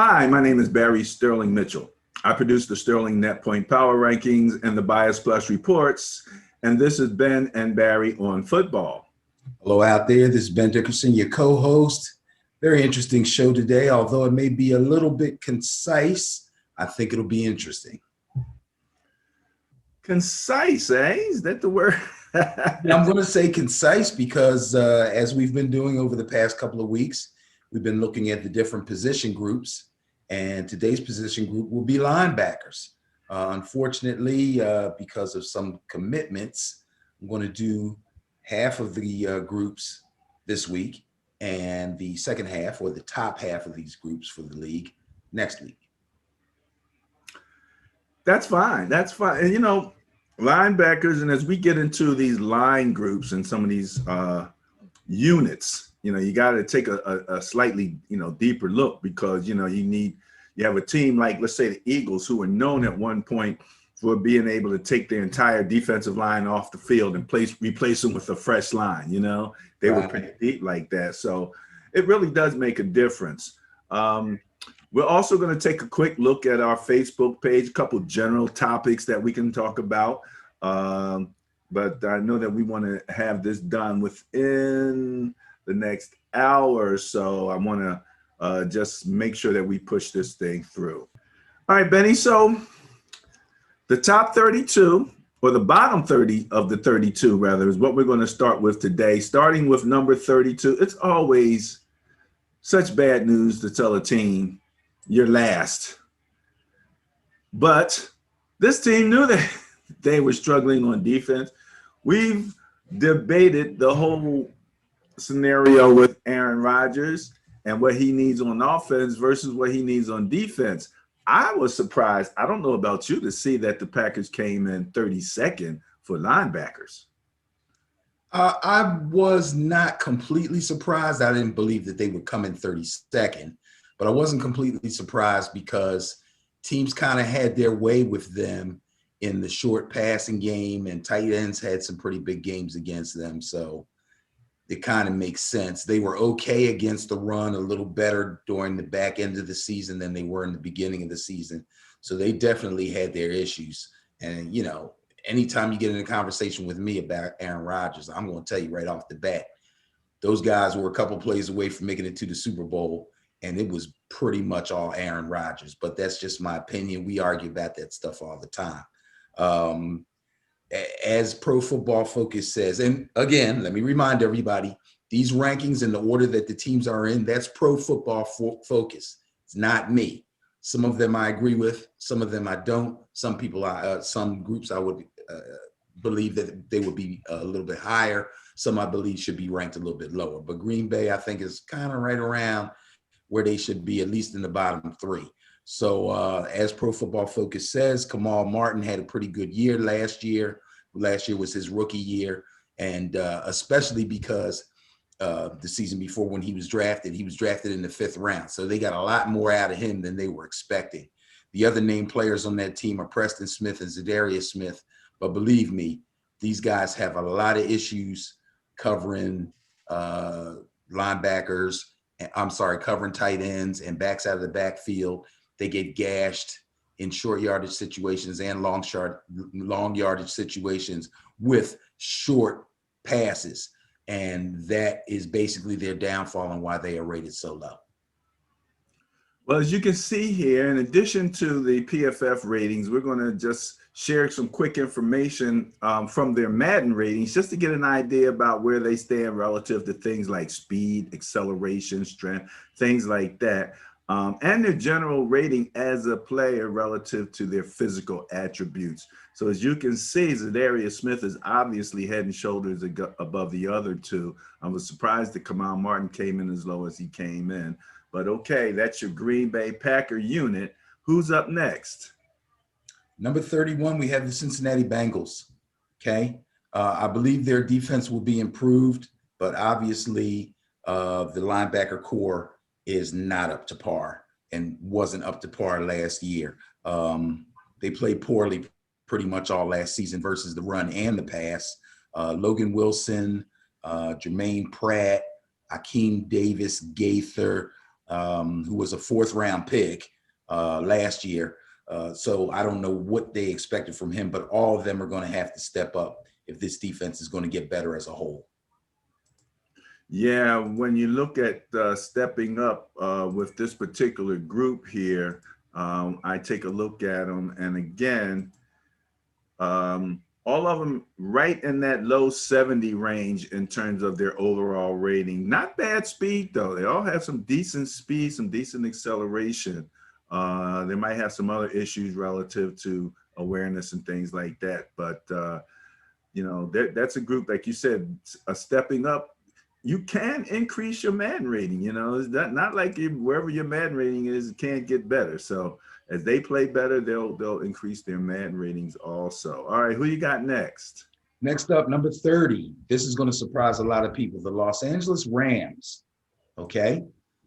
Hi, my name is Barry Sterling Mitchell. I produce the Sterling Net Point Power Rankings and the Bias Plus Reports, and this is Ben and Barry on football. Hello out there, this is Ben Dickerson, your co-host. Very interesting show today, although it may be a little bit concise. I think it'll be interesting. Concise, eh? Is that the word? I'm going to say concise because as we've been doing over the past couple of weeks, we've been looking at the different position groups, and today's position group will be linebackers. Unfortunately, because of some commitments, I'm going to do half of the groups this week and the second half or the top half of these groups for the league next week. That's fine. That's fine. And, you know, linebackers, and as we get into these line groups and some of these units, you know, you got to take a slightly, deeper look because, you have a team like, let's say, the Eagles, who were known at one point for being able to take their entire defensive line off the field and replace them with a fresh line. They were pretty deep like that. So it really does make a difference. We're also going to take a quick look at our Facebook page, a couple general topics that we can talk about. But I know that we want to have this done within the next hour or so. I want to just make sure that we push this thing through. All right, Benny. So the top 32, or the bottom 30 of the 32, rather, is what we're going to start with today. Starting with number 32, it's always such bad news to tell a team you're last. But this team knew that they were struggling on defense. We've debated the whole scenario with Aaron Rodgers and what he needs on offense versus what he needs on defense. I was surprised, I don't know about you, to see that the Packers came in 32nd for linebackers. I was not completely surprised. I didn't believe that they would come in 32nd, but I wasn't completely surprised because teams kind of had their way with them in the short passing game, and tight ends had some pretty big games against them. So it kind of makes sense. They were okay against the run, a little better during the back end of the season than they were in the beginning of the season. So they definitely had their issues. And, anytime you get in a conversation with me about Aaron Rodgers, I'm going to tell you right off the bat, those guys were a couple plays away from making it to the Super Bowl, and it was pretty much all Aaron Rodgers. But that's just my opinion. We argue about that stuff all the time. As Pro Football Focus says, and again, let me remind everybody, these rankings in the order that the teams are in, that's Pro Football Focus. It's not me. Some of them I agree with, some of them I don't. Some groups I would believe that they would be a little bit higher. Some I believe should be ranked a little bit lower. But Green Bay, I think, is kind of right around where they should be, at least in the bottom three. So as Pro Football Focus says, Kamal Martin had a pretty good year last year. Last year was his rookie year, and especially because the season before when he was drafted in the 5th round. So they got a lot more out of him than they were expecting. The other named players on that team are Preston Smith and Zadarius Smith. But believe me, these guys have a lot of issues covering linebackers. Covering tight ends and backs out of the backfield. They get gashed in short yardage situations and long yardage situations with short passes. And that is basically their downfall and why they are rated so low. Well, as you can see here, in addition to the PFF ratings, we're going to just share some quick information from their Madden ratings just to get an idea about where they stand relative to things like speed, acceleration, strength, things like that, and their general rating as a player relative to their physical attributes. So as you can see, Zadarius Smith is obviously head and shoulders above the other two. I was surprised that Kamal Martin came in as low as he came in. But okay, that's your Green Bay Packer unit. Who's up next? Number 31, we have the Cincinnati Bengals. Okay. I believe their defense will be improved, but obviously the linebacker core is not up to par and wasn't up to par last year. They played poorly pretty much all last season versus the run and the pass. Logan Wilson, Jermaine Pratt, Akeem Davis, Gaither, who was a 4th-round pick last year. So I don't know what they expected from him, but all of them are going to have to step up if this defense is going to get better as a whole. Yeah, when you look at stepping up with this particular group here, I take a look at them, and again, all of them right in that low 70 range in terms of their overall rating. Not bad speed, though. They all have some decent speed, some decent acceleration. They might have some other issues relative to awareness and things like that. But, you know, that's a group, like you said, stepping up. You can increase your Madden rating. You know, it's not like wherever your Madden rating is, it can't get better. So as they play better, they'll increase their Madden ratings also. All right, who you got next? Next up, number 30. This is going to surprise a lot of people. The Los Angeles Rams. Okay.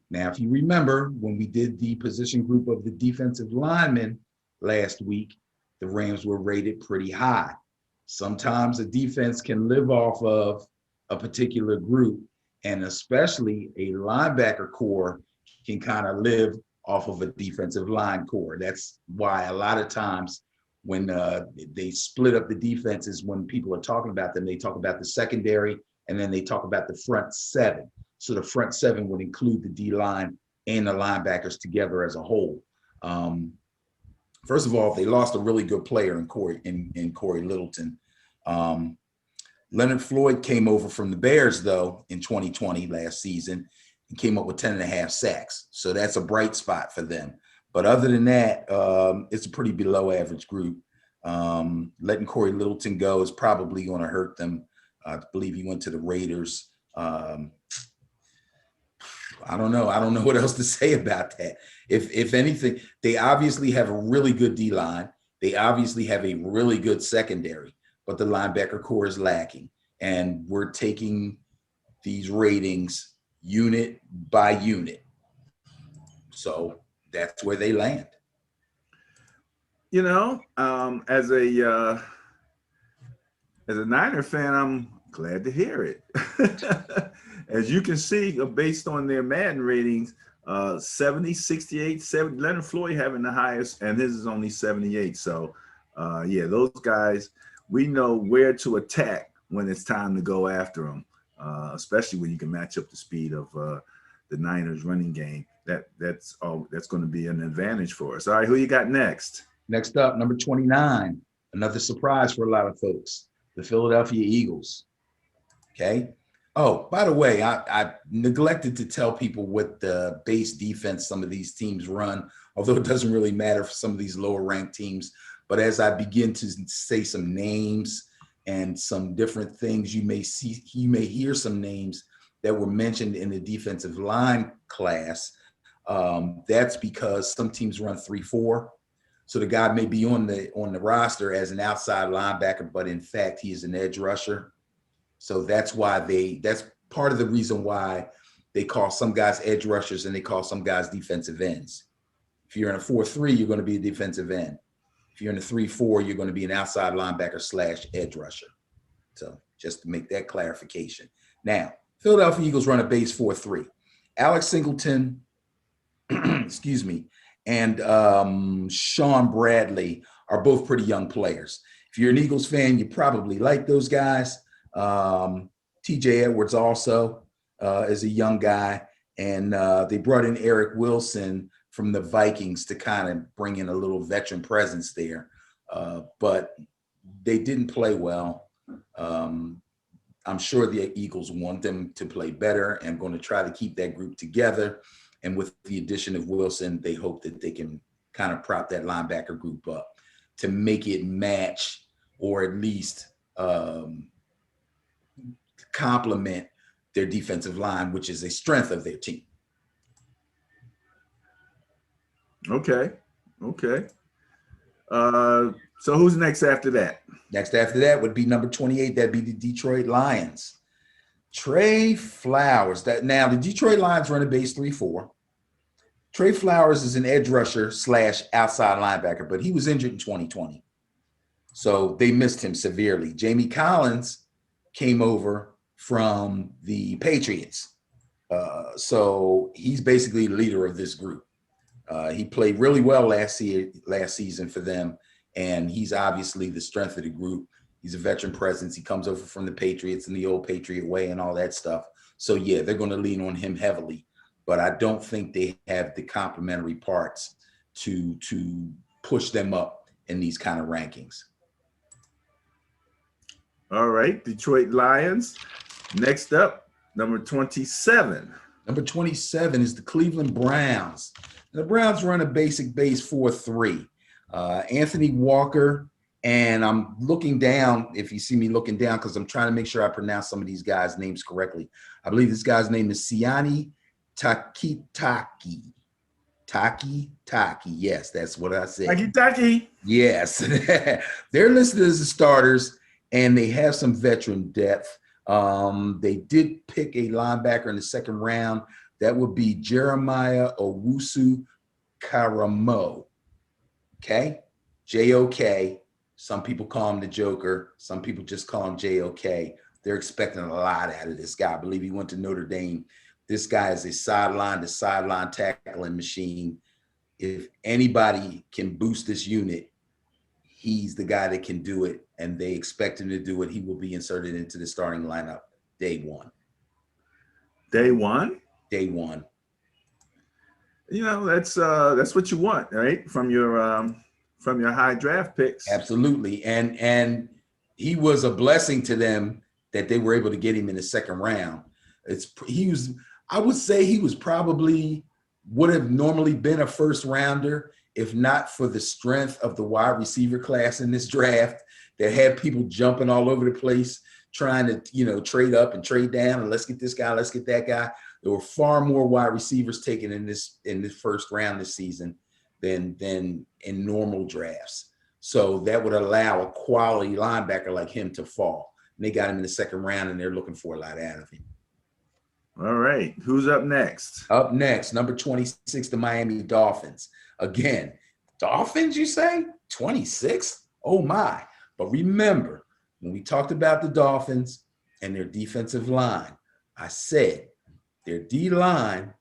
Now, if you remember, when we did the position group of the defensive linemen last week, the Rams were rated pretty high. Sometimes a defense can live off of a particular group, and especially a linebacker core can kind of live off of a defensive line core. That's why a lot of times when they split up the defenses, when people are talking about them, they talk about the secondary, and then they talk about the front 7. So the front 7 would include the D-line and the linebackers together as a whole. First of all, they lost a really good player in Corey Littleton. Leonard Floyd came over from the Bears, though, in 2020 last season and came up with 10.5 sacks. So that's a bright spot for them. But other than that, it's a pretty below average group. Letting Corey Littleton go is probably going to hurt them. I believe he went to the Raiders. I don't know. I don't know what else to say about that. If anything, they obviously have a really good D-line. They obviously have a really good secondary, but the linebacker core is lacking. And we're taking these ratings unit by unit. So that's where they land. You know, as a Niner fan, I'm glad to hear it. As you can see, based on their Madden ratings, 70, 68, 70, Leonard Floyd having the highest, and his is only 78. So, yeah, those guys, we know where to attack when it's time to go after them, especially when you can match up the speed of the Niners running game. That's going to be an advantage for us. All right, who you got next? Next up, number 29, another surprise for a lot of folks, the Philadelphia Eagles. Okay. Oh, by the way, I neglected to tell people what the base defense some of these teams run, although it doesn't really matter for some of these lower ranked teams. But as I begin to say some names and some different things, you may hear some names that were mentioned in the defensive line class. That's because some teams run 3-4. So the guy may be on the roster as an outside linebacker, but in fact, he is an edge rusher. So that's part of the reason why they call some guys edge rushers and they call some guys defensive ends. If you're in a 4-3, you're going to be a defensive end. If you're in a 3-4, you're going to be an outside linebacker / edge rusher. So just to make that clarification. Now, Philadelphia Eagles run a base 4-3. Alex Singleton, excuse me, and Sean Bradley are both pretty young players. If you're an Eagles fan, you probably like those guys. TJ Edwards also is a young guy, and they brought in Eric Wilson from the Vikings to kind of bring in a little veteran presence there, but they didn't play well. I'm sure the Eagles want them to play better and going to try to keep that group together. And with the addition of Wilson, they hope that they can kind of prop that linebacker group up to make it match or at least complement their defensive line, which is a strength of their team. Okay. So who's next after that? Next after that would be number 28. That'd be the Detroit Lions. Trey Flowers. Now the Detroit Lions run a base 3-4. Trey Flowers is an edge rusher / outside linebacker, but he was injured in 2020. So they missed him severely. Jamie Collins came over from the Patriots So he's basically the leader of this group. He played really well last season for them, and he's obviously the strength of the group. He's a veteran presence. He comes over from the Patriots in the old Patriot way and all that stuff. So, yeah, they're going to lean on him heavily. But I don't think they have the complementary parts to push them up in these kind of rankings. All right, Detroit Lions. Next up, number 27. Number 27 is the Cleveland Browns. The Browns run a basic base 4-3. Anthony Walker, and I'm looking down, if you see me looking down, because I'm trying to make sure I pronounce some of these guys' names correctly. I believe this guy's name is Siani Takitaki. Taki. Yes, that's what I said. Taki. Yes. They're listed as the starters, and they have some veteran depth. They did pick a linebacker in the second round. That would be Jeremiah Owusu Karamo. Okay? JOK. Some people call him the Joker. Some people just call him JOK. They're expecting a lot out of this guy. I believe he went to Notre Dame. This guy is a sideline-to-sideline tackling machine. If anybody can boost this unit, he's the guy that can do it, and they expect him to do it. He will be inserted into the starting lineup day one. Day one? Day one. You know, that's what you want, right? From your high draft picks. Absolutely. And he was a blessing to them that they were able to get him in the second round. I would say he was probably would have normally been a first rounder if not for the strength of the wide receiver class in this draft that had people jumping all over the place, trying to, trade up and trade down and let's get this guy, let's get that guy. There were far more wide receivers taken in this first round this season than in normal drafts. So that would allow a quality linebacker like him to fall. And they got him in the second round, and they're looking for a lot out of him. All right. Who's up next? Up next, number 26, the Miami Dolphins. Again, Dolphins, you say? 26? Oh, my. But remember, when we talked about the Dolphins and their defensive line, I said their D-line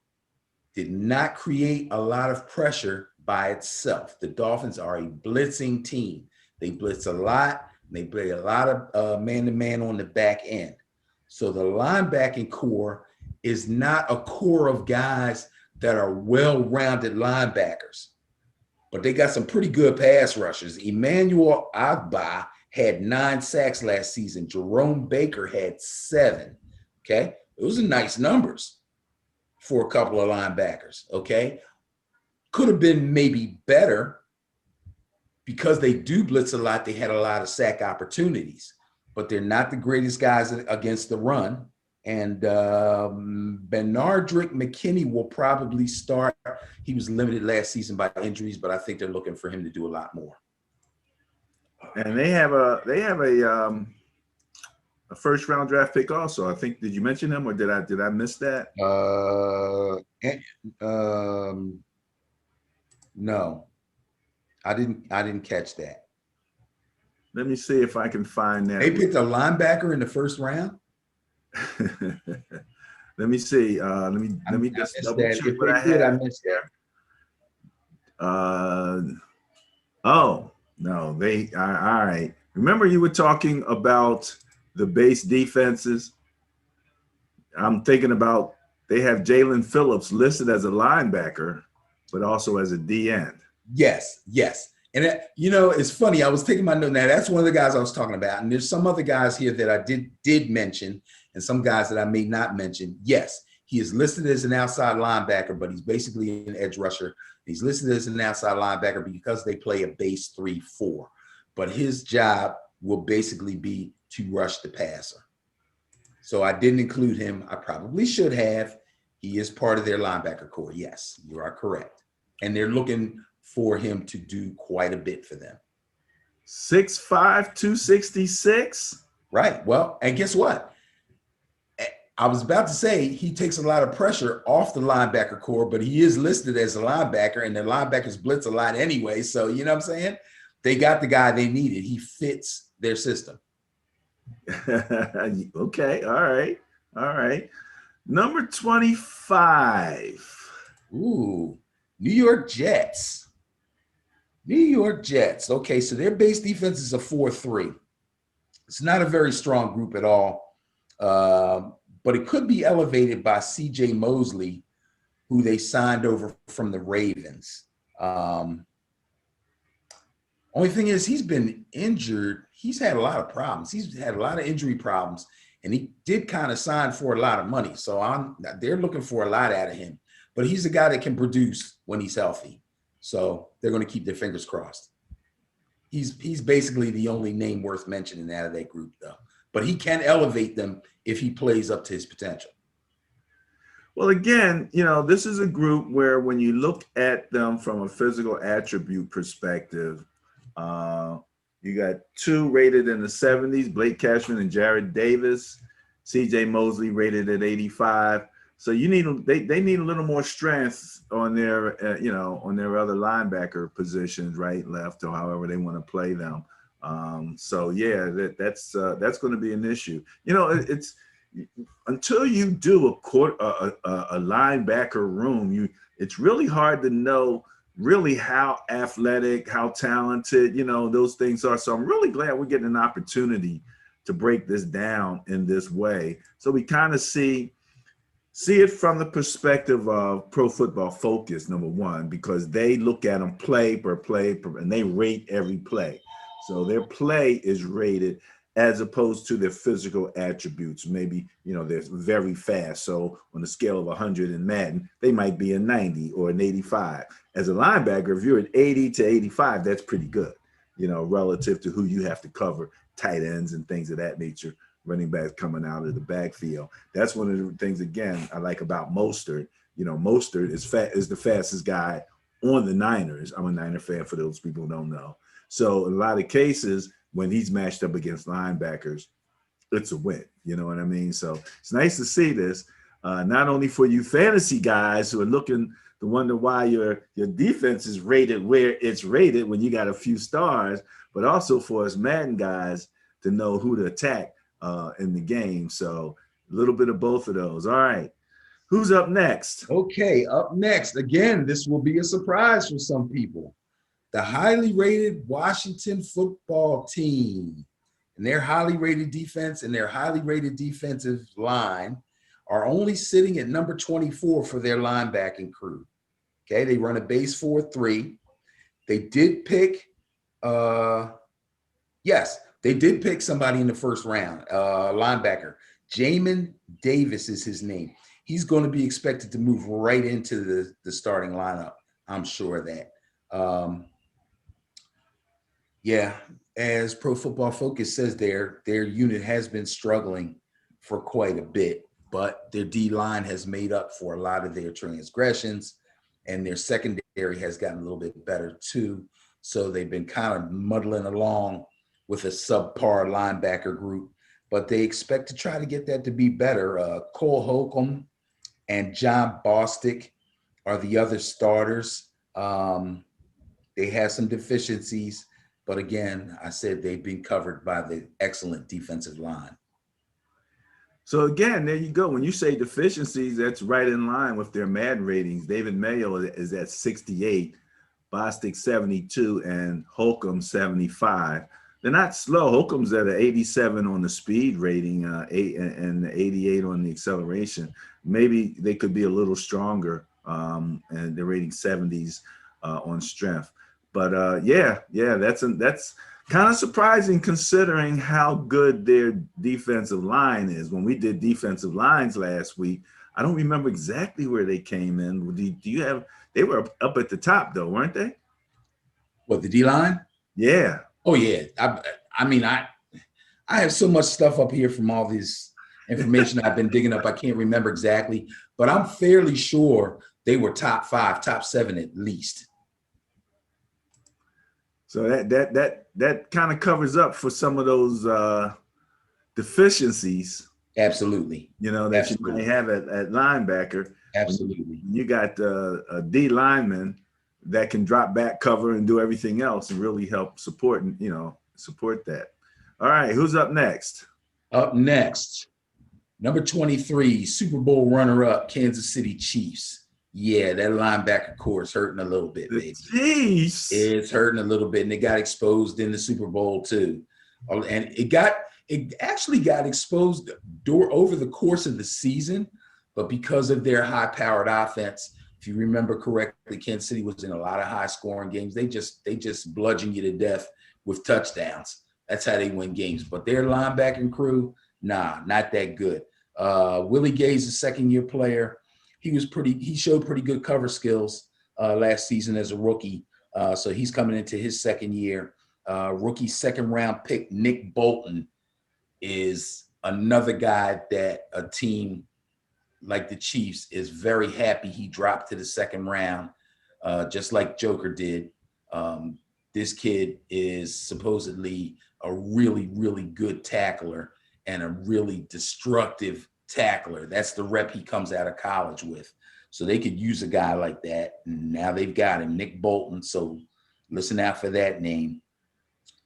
did not create a lot of pressure by itself. The Dolphins are a blitzing team. They blitz a lot. They play a lot of man-to-man on the back end. So the linebacking core is not a core of guys that are well-rounded linebackers, but they got some pretty good pass rushers. Emmanuel Agba had 9 sacks last season. Jerome Baker had 7. Okay, those are nice numbers for a couple of linebackers. Okay, could have been maybe better because they do blitz a lot. They had a lot of sack opportunities, but they're not the greatest guys against the run. And Benardrick McKinney will probably start. He was limited last season by injuries, but I think they're looking for him to do a lot more. And they have a first round draft pick also. I think, did you mention him or did I miss that? No, I didn't catch that. Let me see if I can find that. They picked a linebacker in the first round. Let me see. Let me just double check what I had. I missed that. Oh no, all right. Remember you were talking about the base defenses. I'm thinking about they have Jalen Phillips listed as a linebacker, but also as a D end. Yes. And it's funny. I was taking my note. Now that's one of the guys I was talking about, and there's some other guys here that I did mention, and some guys that I may not mention. Yes, he is listed as an outside linebacker, but he's basically an edge rusher. He's listed as an outside linebacker because they play a base 3-4. But his job will basically be to rush the passer. So I didn't include him. I probably should have. He is part of their linebacker core. Yes, you are correct. And they're looking for him to do quite a bit for them. 6'5", 266. Right. Well, and guess what? I was about to say he takes a lot of pressure off the linebacker core, but he is listed as a linebacker, and the linebackers blitz a lot anyway. So, you know what I'm saying? They got the guy they needed. He fits their system. Okay. All right. Number 25. Ooh, New York Jets. New York Jets. Okay, so their base defense is a 4-3. It's not a very strong group at all, but it could be elevated by C.J. Mosley, who they signed over from the Ravens. Only thing is he's been injured. He's had a lot of problems. He's had a lot of injury problems, and he did kind of sign for a lot of money. So they're looking for a lot out of him. But he's a guy that can produce when he's healthy. So they're going to keep their fingers crossed. He's basically the only name worth mentioning out of that group, though. But he can elevate them if he plays up to his potential. Well, again, you know, this is a group where when you look at them from a physical attribute perspective, you got two rated in the 70s, Blake Cashman and Jared Davis. C.J. Mosley rated at 85. So you need they need a little more strength on their on their other linebacker positions, right, left, or however they want to play them. So yeah, that's going to be an issue. You know, it's until you do a linebacker room, it's really hard to know really how athletic, how talented, those things are. So I'm really glad we're getting an opportunity to break this down in this way. So we kind of see it from the perspective of Pro Football Focus, number one, because they look at them play per play, and they rate every play. So their play is rated as opposed to their physical attributes. Maybe, they're very fast. So on a scale of 100 in Madden, they might be a 90 or an 85. As a linebacker, if you're at 80 to 85, that's pretty good, relative to who you have to cover, tight ends and things of that nature, running backs coming out of the backfield. That's one of the things, again, I like about Mostert. Mostert is the fastest guy on the Niners. I'm a Niner fan for those people who don't know. So in a lot of cases, when he's matched up against linebackers, it's a win. You know what I mean? So it's nice to see this, not only for you fantasy guys who are looking to wonder why your defense is rated where it's rated when you got a few stars, but also for us Madden guys to know who to attack in the game. So a little bit of both of those. All right. Who's up next? Okay, up next. Again, this will be a surprise for some people. The highly rated Washington football team and their highly rated defense and their highly rated defensive line are only sitting at number 24 for their linebacking crew. Okay, they run a base 4-3. They did pick, they did pick somebody in the first round, linebacker. Jamin Davis is his name. He's going to be expected to move right into the starting lineup. I'm sure of that. As Pro Football Focus says, their unit has been struggling for quite a bit, but their D-line has made up for a lot of their transgressions, and their secondary has gotten a little bit better too. So they've been kind of muddling along with a subpar linebacker group, but they expect to try to get that to be better. Cole Holcomb and John Bostic are the other starters. They have some deficiencies, but again, I said they've been covered by the excellent defensive line. So again, there you go. When you say deficiencies, that's right in line with their Madden ratings. David Mayo is at 68, Bostic 72, and Holcomb 75. They're not slow. Holcomb's at an 87 on the speed rating, and 88 on the acceleration. Maybe they could be a little stronger, and they're rating 70s on strength. But that's kind of surprising considering how good their defensive line is. When we did defensive lines last week, I don't remember exactly where they came in. Do you have? They were up at the top though, weren't they? What, the D-line? Yeah. Oh yeah. I have so much stuff up here from all this information I've been digging up. I can't remember exactly, but I'm fairly sure they were top 5, top 7 at least. So that kind of covers up for some of those deficiencies. Absolutely. That you might have at linebacker. Absolutely. You got a D lineman that can drop back, cover, and do everything else and really help support that. All right, who's up next? Up next, Number 23, Super Bowl runner-up, Kansas City Chiefs. Yeah, that linebacker core is hurting a little bit, baby. Chiefs. It's hurting a little bit, and they got exposed in the Super Bowl too. And it actually got exposed over the course of the season, but because of their high-powered offense, if you remember correctly, Kansas City was in a lot of high-scoring games. They just bludgeon you to death with touchdowns. That's how they win games. But their linebacking crew, nah, not that good. Willie Gay's a second-year player. He showed pretty good cover skills last season as a rookie. So he's coming into his second year. Rookie second-round pick Nick Bolton is another guy that a team like the Chiefs is very happy he dropped to the second round, just like Joker did. This kid is supposedly a really, really good tackler and a really destructive tackler. That's the rep he comes out of college with. So they could use a guy like that. And now they've got him, Nick Bolton. So listen out for that name.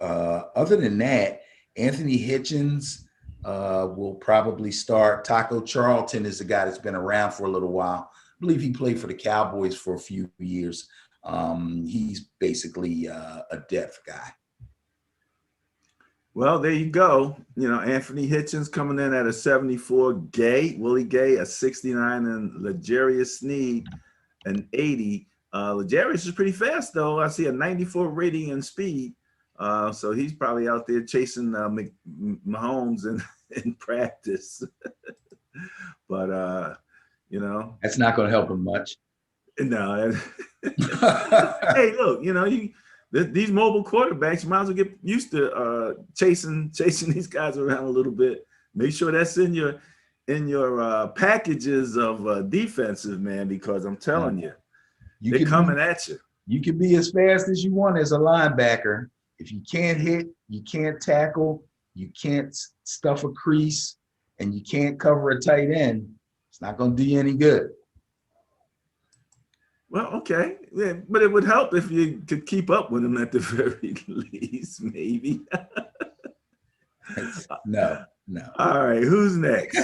Other than that, Anthony Hitchens will probably start. Taco Charlton is a guy that's been around for a little while. I believe he played for the Cowboys for a few years. He's basically a depth guy. Well, there you go. You know, Anthony Hitchens coming in at a 74. Willie Gay, a 69, and L'Jarius Sneed, an 80. L'Jarius is pretty fast, though. I see a 94 rating and speed. So he's probably out there chasing Mahomes in practice. But, you know. That's not going to help him much. No. Hey, look, you know, these mobile quarterbacks, you might as well get used to chasing these guys around a little bit. Make sure that's in your packages of defensive, man, because I'm telling you, they're coming at you. You can be as fast as you want as a linebacker. If you can't hit, you can't tackle, you can't stuff a crease, and you can't cover a tight end, it's not going to do you any good. Well, okay. Yeah, but it would help if you could keep up with them at the very least, maybe. No. All right, who's next?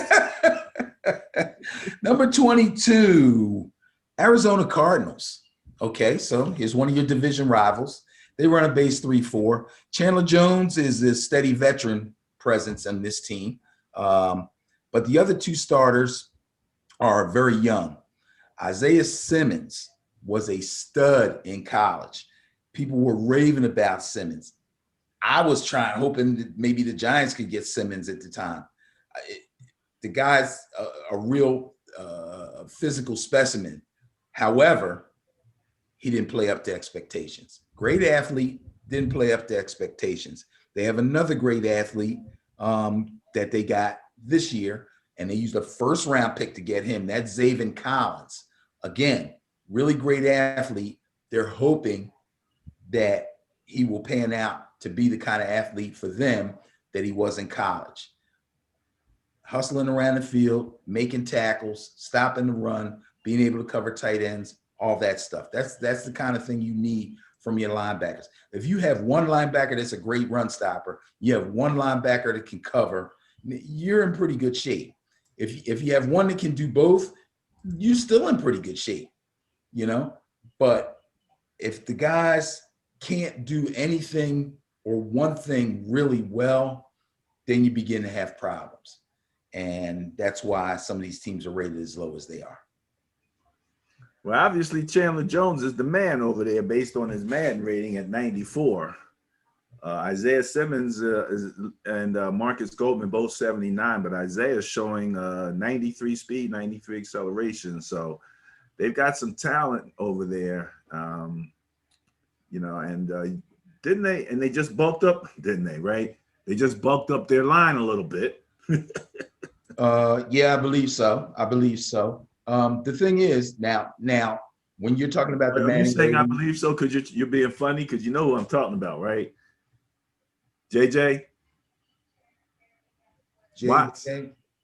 Number 22, Arizona Cardinals. Okay, so here's one of your division rivals. They run a base 3-4. Chandler Jones is a steady veteran presence on this team. But the other two starters are very young. Isaiah Simmons was a stud in college. People were raving about Simmons. I was hoping that maybe the Giants could get Simmons at the time. The guy's a real physical specimen. However, he didn't play up to expectations. Great athlete, didn't play up to expectations. They have another great athlete that they got this year, and they used a first-round pick to get him. That's Zaven Collins. Again, really great athlete. They're hoping that he will pan out to be the kind of athlete for them that he was in college. Hustling around the field, making tackles, stopping the run, being able to cover tight ends, all that stuff. That's the kind of thing you need from your linebackers. If you have one linebacker that's a great run stopper, you have one linebacker that can cover, you're in pretty good shape. If you have one that can do both, you're still in pretty good shape, you know? But if the guys can't do anything or one thing really well, then you begin to have problems. And that's why some of these teams are rated as low as they are. Well, obviously, Chandler Jones is the man over there based on his Madden rating at 94. Isaiah Simmons and Marcus Goldman both 79, but Isaiah's showing 93 speed, 93 acceleration. So they've got some talent over there, you know, and didn't they? And they just bulked up, didn't they, right? They just bulked up their line a little bit. Yeah, I believe so. The thing is, now, when you're talking about the Madden, you saying I believe so because you're being funny because you know who I'm talking about, right? JJ Watt.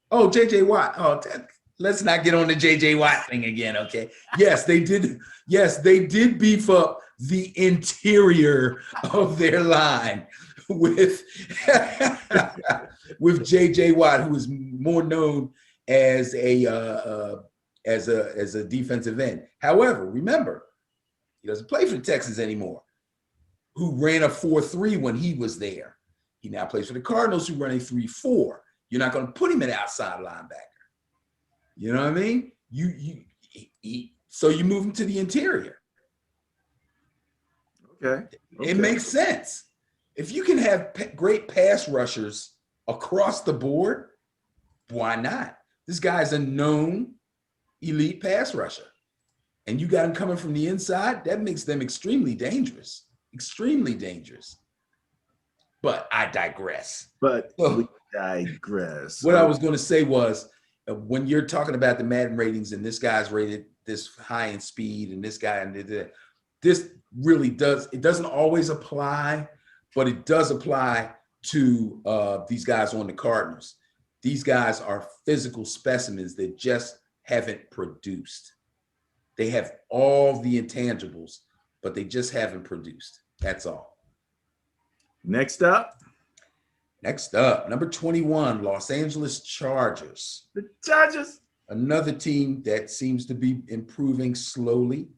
Oh, JJ Watt. Oh, let's not get on the JJ Watt thing again, okay? Yes, they did. Yes, they did beef up the interior of their line with with J.J. Watt, who is more known as a defensive end. However, remember, he doesn't play for the Texans anymore, who ran a 4-3 when he was there. He now plays for the Cardinals, who run a 3-4. You're not going to put him at outside linebacker. You know what I mean? So you move him to the interior. Okay. It makes sense. If you can have great pass rushers across the board, why not? This guy's a known elite pass rusher. And you got him coming from the inside, that makes them extremely dangerous. Extremely dangerous. But I digress. But so, we digress. What I was going to say was, when you're talking about the Madden ratings and this guy's rated this high in speed and this guy and this really does, it doesn't always apply, but it does apply to these guys on the Cardinals. These guys are physical specimens that just haven't produced. They have all the intangibles, but they just haven't produced. That's all. Next up, number 21, Los Angeles Chargers. The Chargers. Another team that seems to be improving slowly,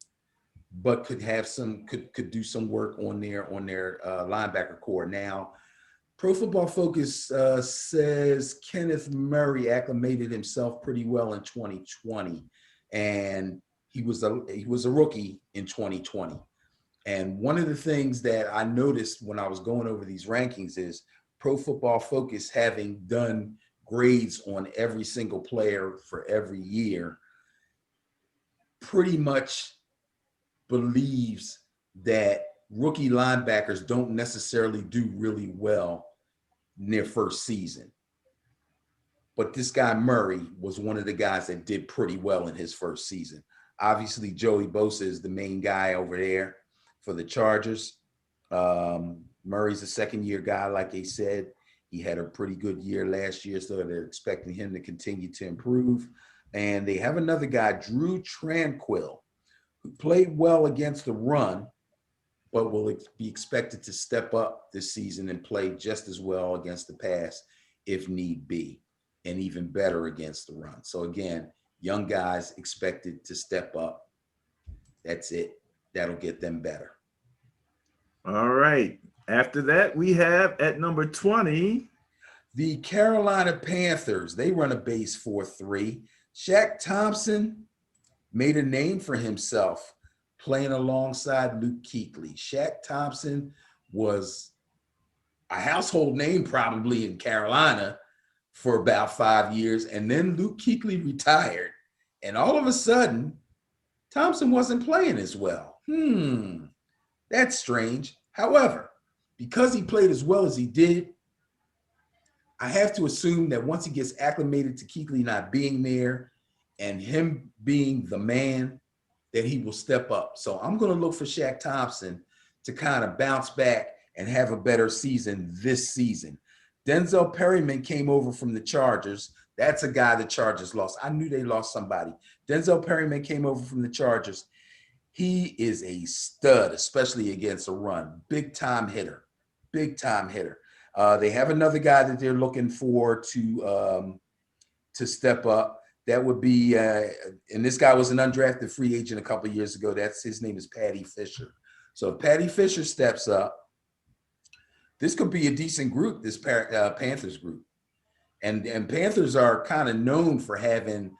but could do some work on their linebacker core. Now, Pro Football Focus says Kenneth Murray acclimated himself pretty well in 2020, and he was a rookie in 2020. And one of the things that I noticed when I was going over these rankings is Pro Football Focus, having done grades on every single player for every year, pretty much believes that rookie linebackers don't necessarily do really well in their first season. But this guy Murray was one of the guys that did pretty well in his first season. Obviously, Joey Bosa is the main guy over there for the Chargers. Murray's a second-year guy, like they said. He had a pretty good year last year, so they're expecting him to continue to improve. And they have another guy, Drew Tranquill, who played well against the run, but will be expected to step up this season and play just as well against the pass if need be, and even better against the run. So again, young guys expected to step up. That's it. That'll get them better. All right. After that, we have at number 20, the Carolina Panthers. They run a base 4-3. Shaq Thompson made a name for himself playing alongside Luke Kuechly. Shaq Thompson was a household name probably in Carolina for about 5 years, and then Luke Kuechly retired, and all of a sudden, Thompson wasn't playing as well. That's strange. However, because he played as well as he did, I have to assume that once he gets acclimated to Kuechly not being there and him being the man, that he will step up. So I'm going to look for Shaq Thompson to kind of bounce back and have a better season this season. Denzel Perryman came over from the Chargers. That's a guy the Chargers lost. I knew they lost somebody. Denzel Perryman came over from the Chargers. He is a stud, especially against a run. Big time hitter. Big time hitter. They have another guy that they're looking for to step up. That would be, and this guy was an undrafted free agent a couple of years ago. His name is Patty Fisher. So if Patty Fisher steps up, this could be a decent group, this Panthers group. And Panthers are kind of known for having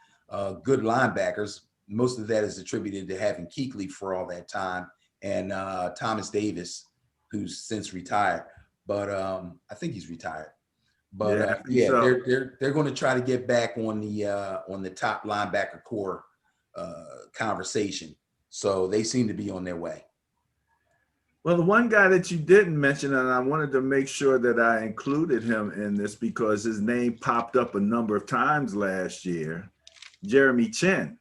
good linebackers. Most of that is attributed to having Kuechly for all that time and Thomas Davis, who's since retired. But I think he's retired. But so. they're going to try to get back on the top linebacker core conversation. So they seem to be on their way. Well, the one guy that you didn't mention, and I wanted to make sure that I included him in this because his name popped up a number of times last year, Jeremy Chin.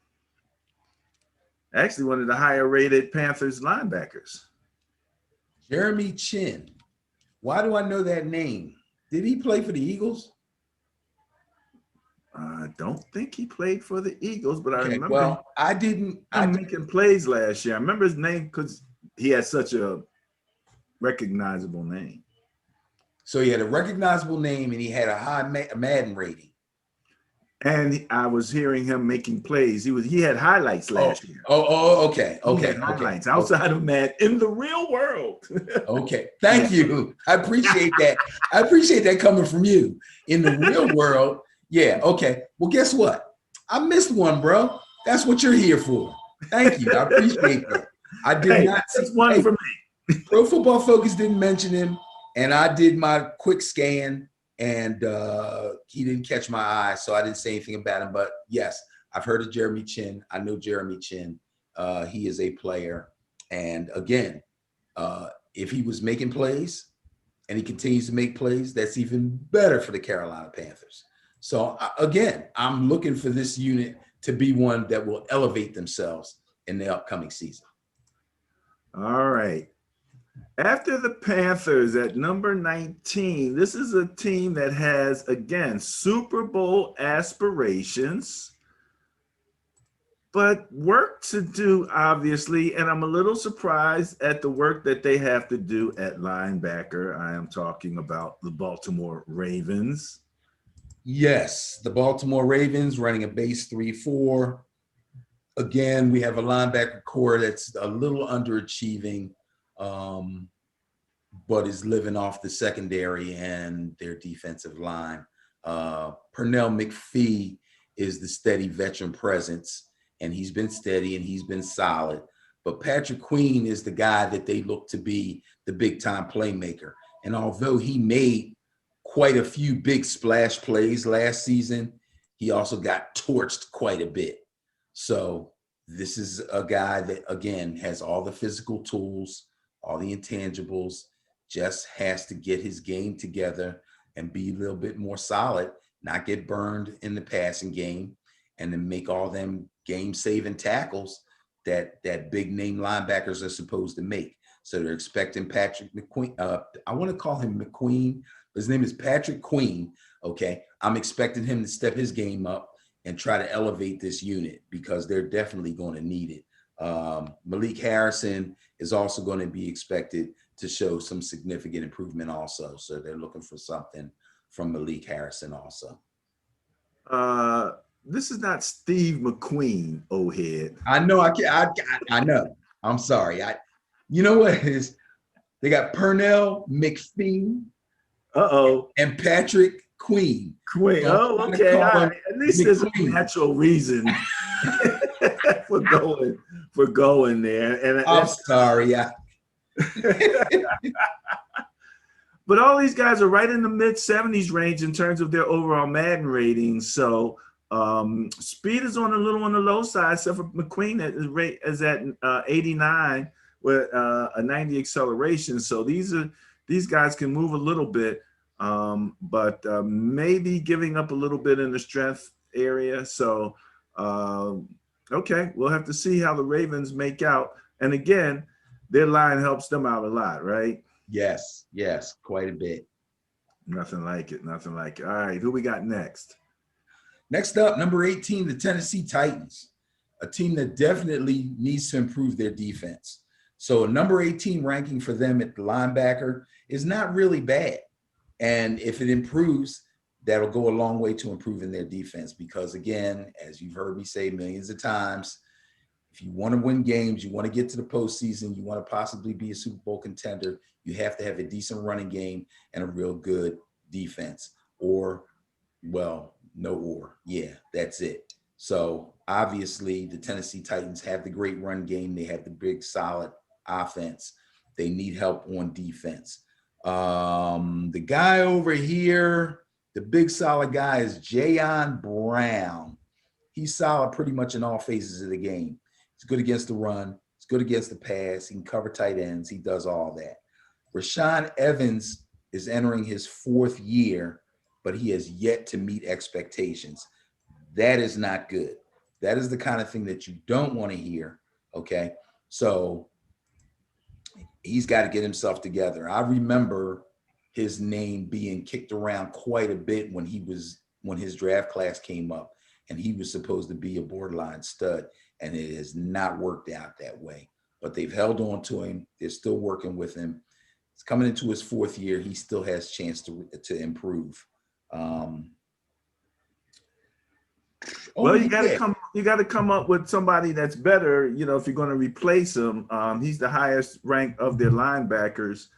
Actually, one of the higher rated Panthers linebackers. Jeremy Chin. Why do I know that name? Did he play for the Eagles? I don't think he played for the Eagles, but I remember. Well, I didn't. I'm making plays last year. I remember his name because he had such a recognizable name. So he had a recognizable name and he had a high Madden rating. And I was hearing him making plays. He had highlights last year. Okay. He had highlights outside of Madden in the real world. Okay. Thank you. I appreciate that. I appreciate that coming from you. In the real world, yeah. Okay. Well, guess what? I missed one, bro. That's what you're here for. Thank you. I appreciate that. I did not see one for me. Pro Football Focus didn't mention him, and I did my quick scan, and he didn't catch my eye, so I didn't say anything about him. But yes, I've heard of Jeremy Chin. I know Jeremy Chin. He is a player, and again, if he was making plays and he continues to make plays, that's even better for the Carolina Panthers. So again, I'm looking for this unit to be one that will elevate themselves in the upcoming season. All right. After the Panthers at number 19, this is a team that has, again, Super Bowl aspirations, but work to do, obviously, and I'm a little surprised at the work that they have to do at linebacker. I am talking about the Baltimore Ravens. Yes, the Baltimore Ravens running a base 3-4. Again, we have a linebacker core that's a little underachieving, but is living off the secondary and their defensive line. Pernell McPhee is the steady veteran presence, and he's been steady and he's been solid. But Patrick Queen is the guy that they look to be the big-time playmaker. And although he made quite a few big splash plays last season, he also got torched quite a bit. So this is a guy that, again, has all the physical tools, all the intangibles, just has to get his game together and be a little bit more solid, not get burned in the passing game, and then make all them game-saving tackles that big name linebackers are supposed to make. So they're expecting Patrick McQueen. I want to call him McQueen, but his name is Patrick Queen. Okay, I'm expecting him to step his game up and try to elevate this unit because they're definitely going to need it. Malik Harrison is also going to be expected to show some significant improvement also. So they're looking for something from Malik Harrison also. This is not Steve McQueen, old head. I know. I know. I'm sorry. You know what it is? They got Pernell McPhee. And Patrick Queen. Queen. Oh, okay. All right. At least there's a natural reason for going there. And I'm sorry. But all these guys are right in the mid-70s range in terms of their overall Madden ratings. So speed is on the low side, except for McQueen is at 89 with a 90 acceleration. So these guys can move a little bit, but maybe giving up a little bit in the strength area. So okay, we'll have to see how the Ravens make out. And again, their line helps them out a lot, right? Yes, quite a bit. Nothing like it. All right, who we got next? Next up, number 18, the Tennessee Titans, a team that definitely needs to improve their defense. So a number 18 ranking for them at the linebacker is not really bad. And if it improves, that'll go a long way to improving their defense because, again, as you've heard me say millions of times, if you want to win games, you want to get to the postseason, you want to possibly be a Super Bowl contender, you have to have a decent running game and a real good defense. Yeah, that's it. So obviously the Tennessee Titans have the great run game. They have the big, solid offense. They need help on defense. The guy over here, the big, solid guy is Jayon Brown. He's solid pretty much in all phases of the game. He's good against the run. He's good against the pass. He can cover tight ends. He does all that. Rashaan Evans is entering his fourth year, but he has yet to meet expectations. That is not good. That is the kind of thing that you don't want to hear, okay? So he's got to get himself together. I remember his name being kicked around quite a bit when his draft class came up, and he was supposed to be a borderline stud, and it has not worked out that way. But they've held on to him. They're still working with him. He's coming into his 4th year. He still has a chance to improve. Well, you got to come up with somebody that's better. You know, if you're going to replace him, he's the highest ranked of their linebackers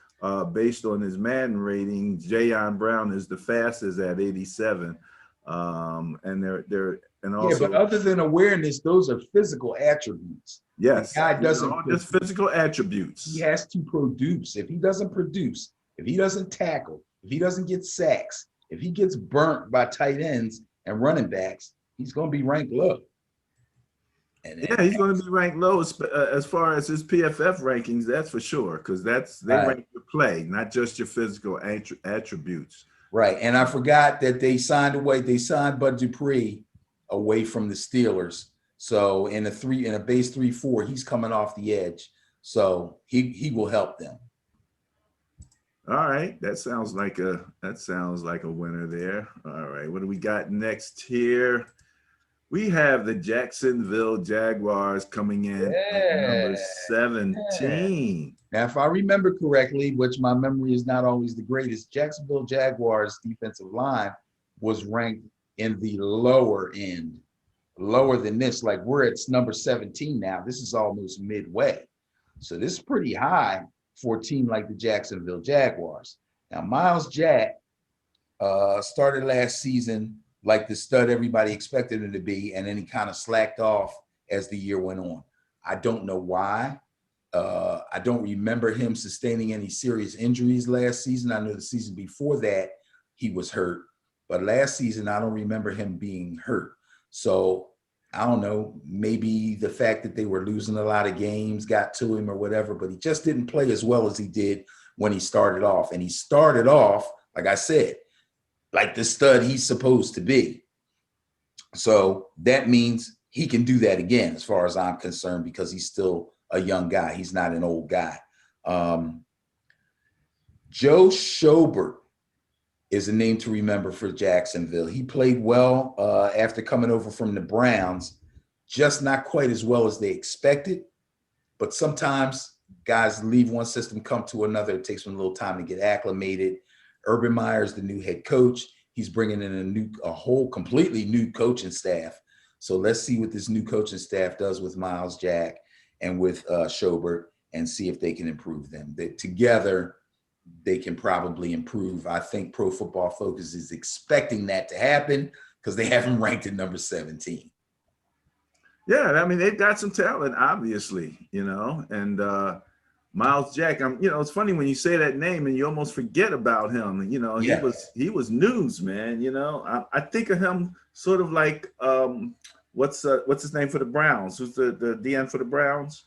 based on his Madden rating. Jayon Brown is the fastest at 87, and also, but other than awareness, those are physical attributes. Yes, the guy doesn't just physical attributes. He has to produce. If he doesn't produce, if he doesn't tackle, if he doesn't get sacks, if he gets burnt by tight ends and running backs, he's going to be ranked low. Yeah, he's going to be ranked low as far as his PFF rankings. That's for sure, because they rank your play, not just your physical attributes. Right, and I forgot that they signed Bud Dupree away from the Steelers. So in a base 3-4, he's coming off the edge. So he will help them. All right, that sounds like a winner there. All right, what do we got next here? We have the Jacksonville Jaguars coming in at number 17. Now, if I remember correctly, which my memory is not always the greatest, Jacksonville Jaguars defensive line was ranked in the lower end, lower than this. Like, we're at number 17 now. This is almost midway. So this is pretty high for a team like the Jacksonville Jaguars. Now, Miles Jack started last season like the stud everybody expected him to be, and then he kind of slacked off as the year went on. I don't know why. I don't remember him sustaining any serious injuries last season. I know the season before that he was hurt, but last season I don't remember him being hurt. So I don't know, maybe the fact that they were losing a lot of games got to him or whatever, but he just didn't play as well as he did when he started off. And he started off, like I said, like the stud he's supposed to be. So that means he can do that again, as far as I'm concerned, because he's still a young guy. He's not an old guy. Joe Schobert is a name to remember for Jacksonville. He played well after coming over from the Browns, just not quite as well as they expected. But sometimes guys leave one system, come to another. It takes them a little time to get acclimated. Urban Meyer's the new head coach. He's bringing in a whole completely new coaching staff. So let's see what this new coaching staff does with Miles Jack and with Schobert, and see if they can improve them. Together, they can probably improve. I think Pro Football Focus is expecting that to happen because they have him ranked at number 17. Yeah, I mean, they've got some talent, obviously, and Miles Jack, it's funny when you say that name and you almost forget about him. He was news, man. I think of him sort of like what's his name for the Browns? Who's the DN for the Browns?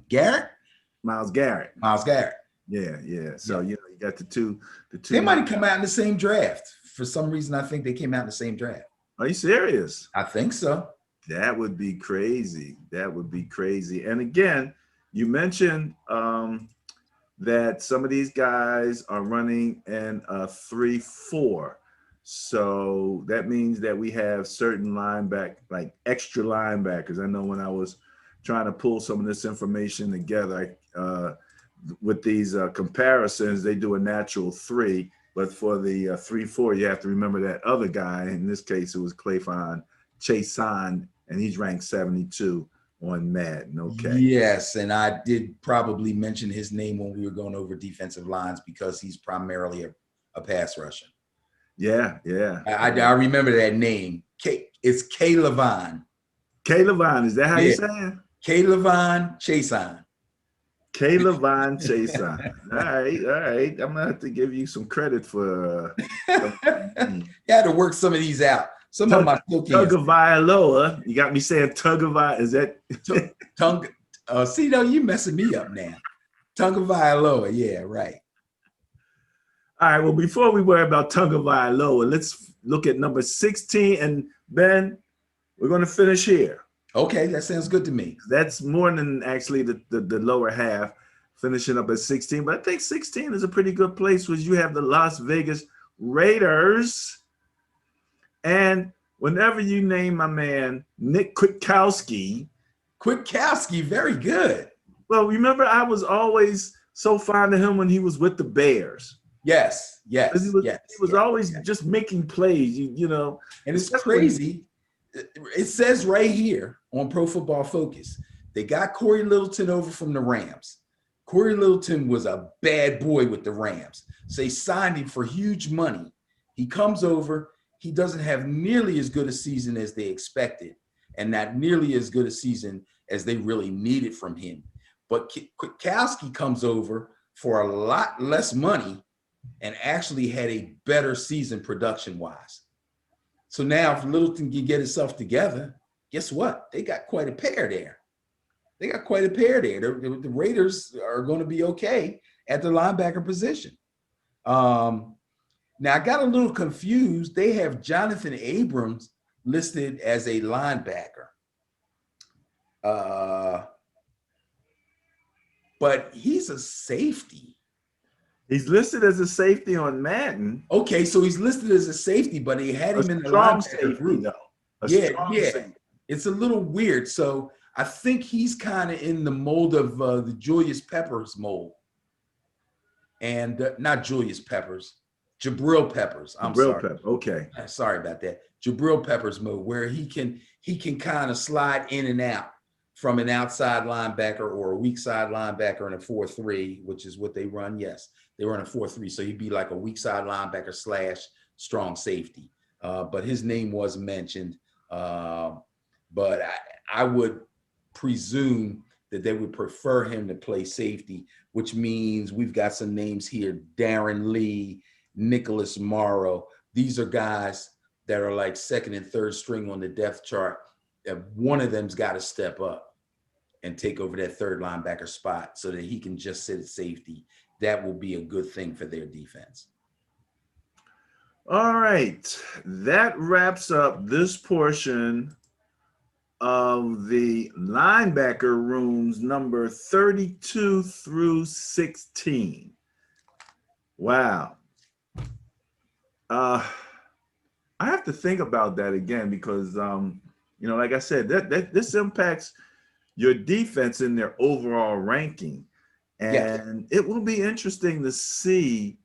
Garrett. Miles Garrett. Yeah. So you got the two. They might have come out in the same draft. For some reason, I think they came out in the same draft. Are you serious? I think so. That would be crazy. And again, you mentioned that some of these guys are running in a 3-4. So that means that we have certain like extra linebackers. I know when I was trying to pull some of this information together, with these comparisons, they do a natural 3. But for the 3-4, you have to remember that other guy. In this case, it was Clayfon Chason, and he's ranked 72 on Madden. Okay. Yes, and I did probably mention his name when we were going over defensive lines because he's primarily a pass rusher. Yeah. I remember that name. It's K-Levon. K-Levon, is that how you say it? K-Levon Chason. K-Levon Chason. All right. I'm gonna have to give you some credit for. You had to work some of these out. Some of my still can't. Tagovailoa. You got me saying Tagovailoa. Is that tongue? See, though, you messing me up now. Tagovailoa. Yeah, right. All right. Well, before we worry about Tagovailoa, let's look at number 16. And Ben, we're going to finish here. Okay, that sounds good to me. That's more than actually the lower half, finishing up at 16. But I think 16 is a pretty good place because you have the Las Vegas Raiders. And whenever you name my man Nick Kwiatkowski. Kwiatkowski, very good. Well, remember, I was always so fond of him when he was with the Bears. Yes, Because yes, yes, he was yes, always yes. just making plays, you know. And it's Especially when crazy. It says right here on Pro Football Focus, they got Corey Littleton over from the Rams. Corey Littleton was a bad boy with the Rams. So they signed him for huge money. He comes over. He doesn't have nearly as good a season as they expected, and not nearly as good a season as they really needed from him. But Kwiatkowski comes over for a lot less money and actually had a better season production-wise. So now if Littleton can get himself together, guess what? They got quite a pair there. They got quite a pair there. The Raiders are going to be okay at the linebacker position. Now, I got a little confused. They have Jonathan Abrams listed as a linebacker. But he's a safety. he's listed as a safety on Madden. Okay, so he's listed as a safety, but he had him in the Strong linebacker safety, group. though. Yeah. Safety. It's a little weird. So I think he's kind of in the mold of the Julius Peppers mold. And not Julius Peppers, Jabril Peppers. I'm sorry. Okay. Sorry about that. Jabril Peppers mode, where he can kind of slide in and out from an outside linebacker or a weak side linebacker in a 4-3, which is what they run. Yes, they run a 4-3. So he'd be like a weak side linebacker / strong safety. But his name was mentioned. But I would presume that they would prefer him to play safety, which means we've got some names here: Darren Lee, Nicholas Morrow. These are guys that are like second and third string on the depth chart. One of them's got to step up and take over that third linebacker spot so that he can just sit at safety. That will be a good thing for their defense. All right. That wraps up this portion of the linebacker rooms number 32 through 16. Wow. I have to think about that again because, you know, like I said, that this impacts your defense in their overall ranking. And it will be interesting to see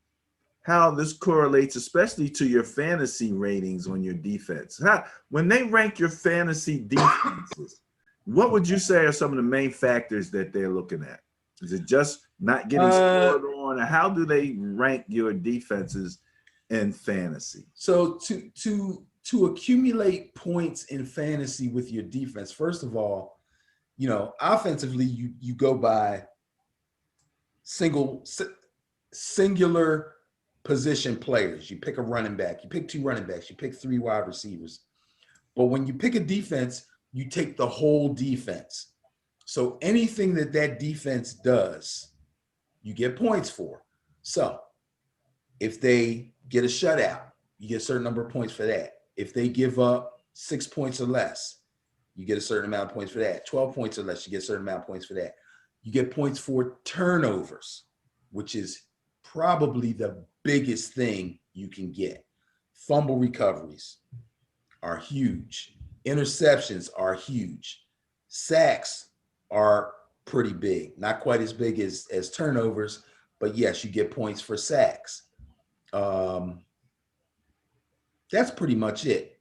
how this correlates, especially to your fantasy ratings on your defense. When they rank your fantasy defenses, what would you say are some of the main factors that they're looking at? Is it just not getting scored on? Or how do they rank your defenses in fantasy? So to accumulate points in fantasy with your defense, first of all, you know, offensively, you go by singular position players. You pick a running back, you pick 2 running backs, you pick 3 wide receivers. But when you pick a defense, you take the whole defense. So anything that defense does, you get points for. So if they get a shutout, you get a certain number of points for that. If they give up 6 points or less, you get a certain amount of points for that. 12 points or less, you get a certain amount of points for that. You get points for turnovers, which is probably the biggest thing you can get. Fumble recoveries are huge. Interceptions are huge. Sacks are pretty big. Not quite as big as turnovers, but yes, you get points for sacks. That's pretty much it.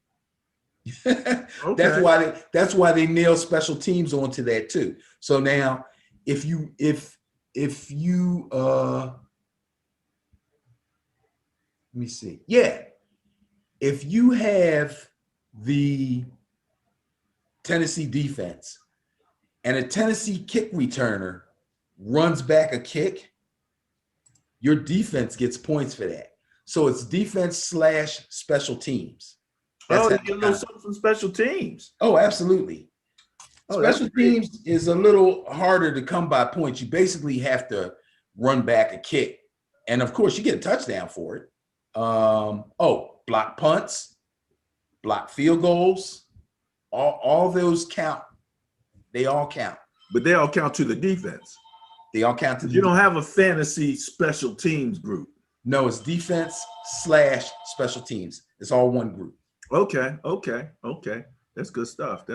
Okay. That's why they nail special teams onto that too. So now if you let me see. Yeah. If you have the Tennessee defense and a Tennessee kick returner runs back a kick, your defense gets points for that. So it's defense / special teams. That's you get a little something from special teams. Oh, absolutely. Special teams is a little harder to come by points. You basically have to run back a kick. And of course, you get a touchdown for it. Block punts, block field goals, all those count. They all count. But they all count to the defense. They all count to the You don't have a fantasy special teams group. No, it's defense / special teams. It's all one group. Okay. That's good stuff.